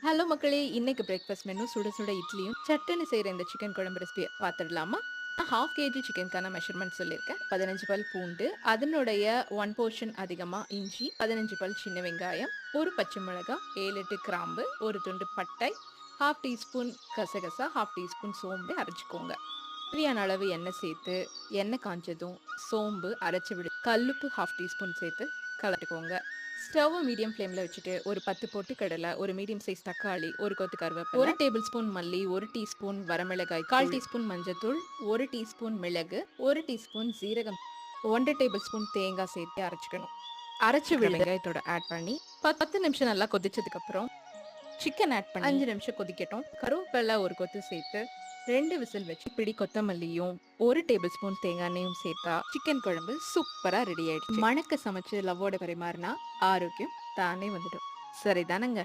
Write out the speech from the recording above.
Hello மக்களே! இன்னைக்கு breakfast menu சுட சுட இட்லியும், சட்டுன்னு செய்ற இந்த சிக்கன் குழம்பு ரெசிபிய பார்த்துடலாமா? 1/2 கேஜி சிக்கனுக்கான மெஷர்மென்ட் சொல்லியிருக்கேன். 15 பல் பூண்டு, அதனுடைய 1 போர்ஷன் அதிகமா இஞ்சி, 15 பல் சின்ன வெங்காயம், 1 பச்சை மிளகாய், 7, 8 கிராம்பு, 1 துண்டு பட்டை, 1/2 டீஸ்பூன் கசகசா, 1/2 டீஸ்பூன் சோம்பு அரைச்சுக்கோங்க. தேவையான அளவு எண்ணெய் சேர்த்து, எண்ணெய் காஞ்சதும் சோம்பு அரைச்சு கல்லுப்பு 1/2 டீஸ்பூன் சேர்த்து கலந்துக்கோங்க. ஸ்டவ் மீடியம் ஃப்ளேம்ல வச்சுட்டு ஒரு 10 பொட்டுக்கடலை, ஒரு மீடியம் சைஸ் தக்காளி, ஒரு கொத்து கருவேப்பிலை, 1 டேபிள் ஸ்பூன் மல்லி, 1 டீஸ்பூன் வரமிளகாய், 1/4 டீஸ்பூன் மஞ்சத்தூள், 1 டீஸ்பூன் மிளகு, 1 டீஸ்பூன் சீரகம், 1 டேபிள் ஸ்பூன் தேங்காய் சேர்த்து அரைச்சுக்கணும். அரைச்சு வெங்காயத்தோட ஆட் பண்ணி 10 நிமிஷம் நல்லா கொதிச்சதுக்கு அப்புறம் சிக்கன் ஆட் பண்ணி 5 நிமிஷம் கொதிக்கட்டும். கருவேப்பிலை ஒரு கொத்து சேர்த்து 2 விசில் வச்சு பிடி கொத்தமல்லியும் 1 டேபிள் ஸ்பூன் தேங்காய் எண்ணெயும் சேர்த்தா சிக்கன் குழம்பு சூப்பரா ரெடி ஆயிடுச்சு. மணக்க சமைச்சு லவ்வோட பரிமாறினா ஆரோக்கியம் தானே வந்துடும். சரிதானங்க?